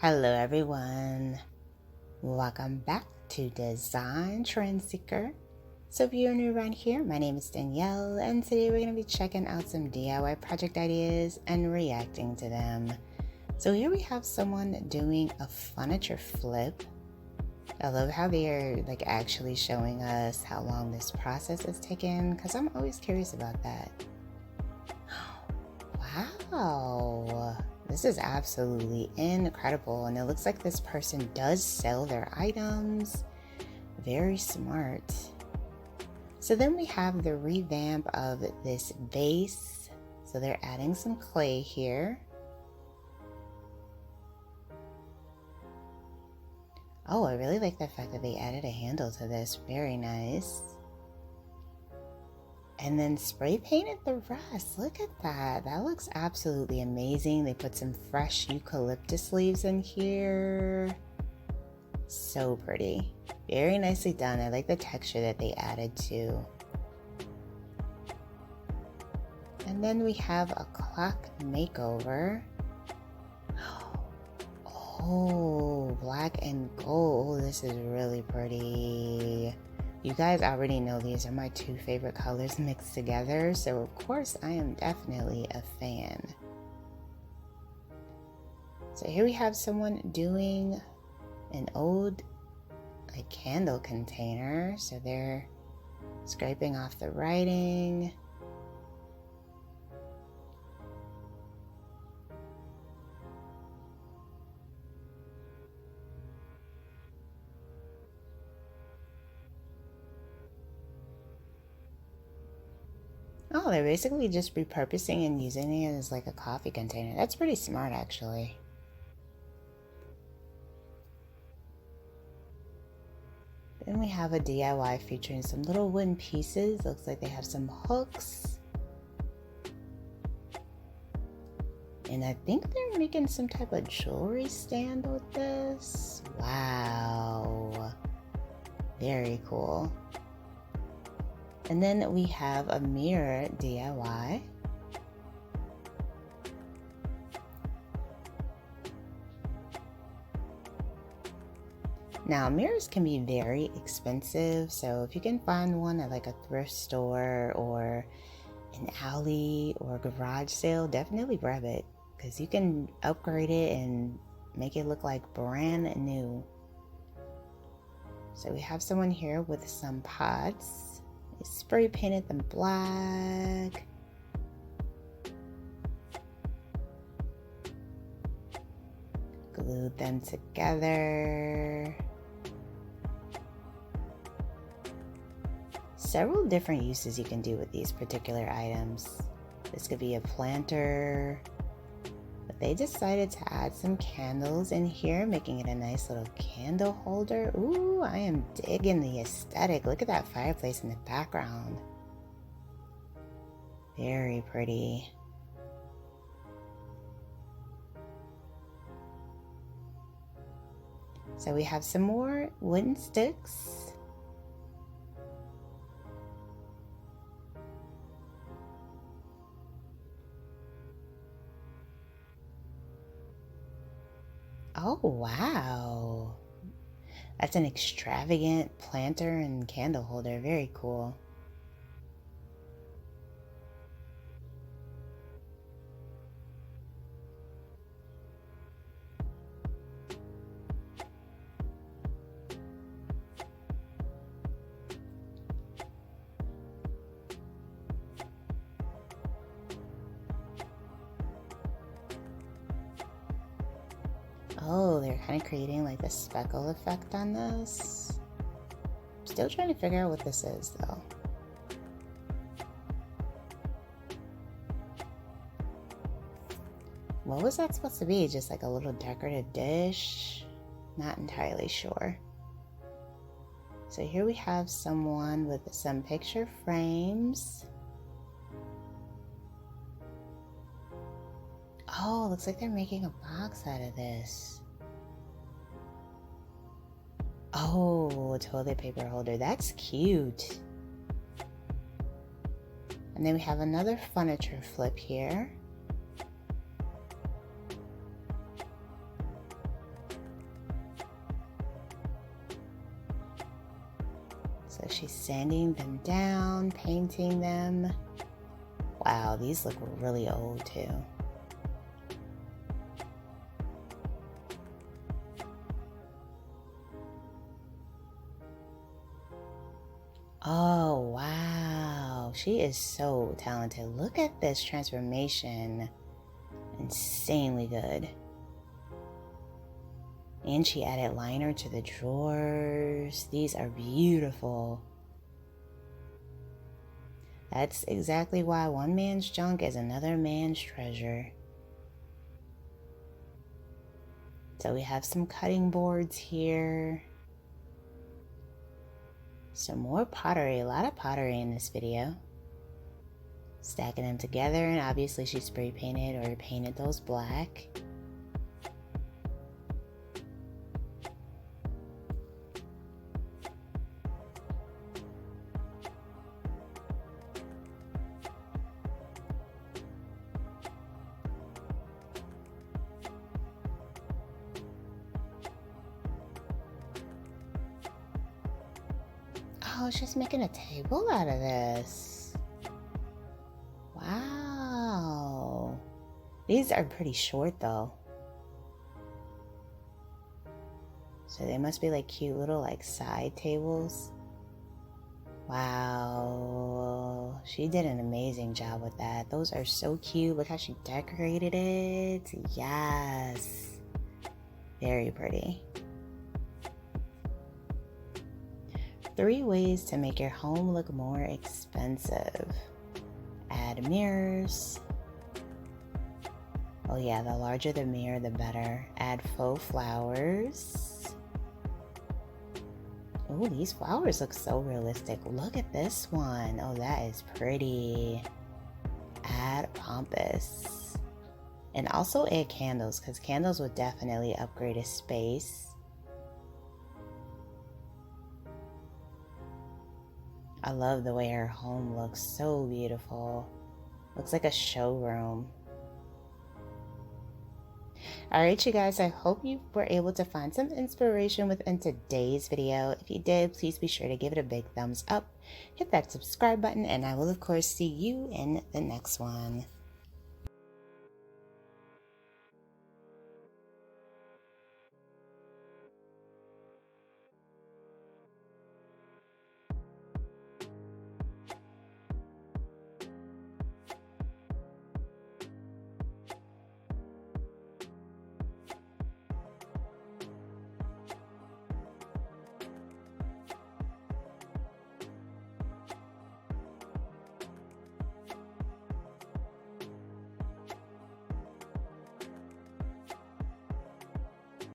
Hello everyone, welcome back to Design Trend Seeker. So if you're new around here, my name is Danielle and today we're going to be checking out some DIY project ideas and reacting to them. So here we have someone doing a furniture flip. I love how they are actually showing us how long this process has taken because I'm always curious about that. Wow. This is absolutely incredible, and it looks like this person does sell their items. Very smart. So then we have the revamp of this vase. So they're adding some clay here. Oh, I really like the fact that they added a handle to this. Very nice. And then spray painted the rest. Look at that. That looks absolutely amazing. They put some fresh eucalyptus leaves in here. So pretty. Very nicely done. I like the texture that they added too. And then we have a clock makeover. Oh, black and gold. This is really pretty. You guys already know these are my two favorite colors mixed together, so of course I am definitely a fan. So here we have someone doing an old candle container. So they're scraping off the writing. Oh, they're basically just repurposing and using it as like a coffee container. That's pretty smart, actually. Then we have a DIY featuring some little wooden pieces. Looks like they have some hooks. And I think they're making some type of jewelry stand with this. Wow. Very cool. And then we have a mirror DIY. Now, mirrors can be very expensive, so if you can find one at a thrift store or an alley or garage sale, definitely grab it because you can upgrade it and make it look like brand new. So we have someone here with some pots. Spray painted them black. Glued them together. Several different uses you can do with these particular items. This could be a planter, but they decided to add some candles in here, making it a nice little candle holder. Ooh, I am digging the aesthetic. Look at that fireplace in the background. Very pretty. So we have some more wooden sticks. Oh, wow. That's an extravagant planter and candle holder. Very cool. Oh, they're kind of creating the speckle effect on this. Still trying to figure out what this is though. What was that supposed to be? Just a little decorative dish? Not entirely sure. So here we have someone with some picture frames. Oh, looks like they're making a box out of this. Oh, a toilet paper holder. That's cute. And then we have another furniture flip here. So she's sanding them down, painting them. Wow, these look really old too. Oh, wow. She is so talented. Look at this transformation. Insanely good. And she added liner to the drawers. These are beautiful. That's exactly why one man's junk is another man's treasure. So we have some cutting boards here. Some more pottery, a lot of pottery in this video. Stacking them together, and obviously she spray painted or painted those black. Oh, she's making a table out of this. Wow. These are pretty short though. So they must be like cute little like side tables. Wow. She did an amazing job with that. Those are so cute. Look how she decorated it. Yes. Very pretty. 3 ways to make your home look more expensive. Add mirrors. Oh yeah, the larger the mirror, the better. Add faux flowers. Oh, these flowers look so realistic. Look at this one. Oh, that is pretty. Add pompous. And also add candles, because candles would definitely upgrade a space. I love the way her home looks. So beautiful. Looks like a showroom. Alright, you guys, I hope you were able to find some inspiration within today's video. If you did, please be sure to give it a big thumbs up. Hit that subscribe button, and I will of course see you in the next one.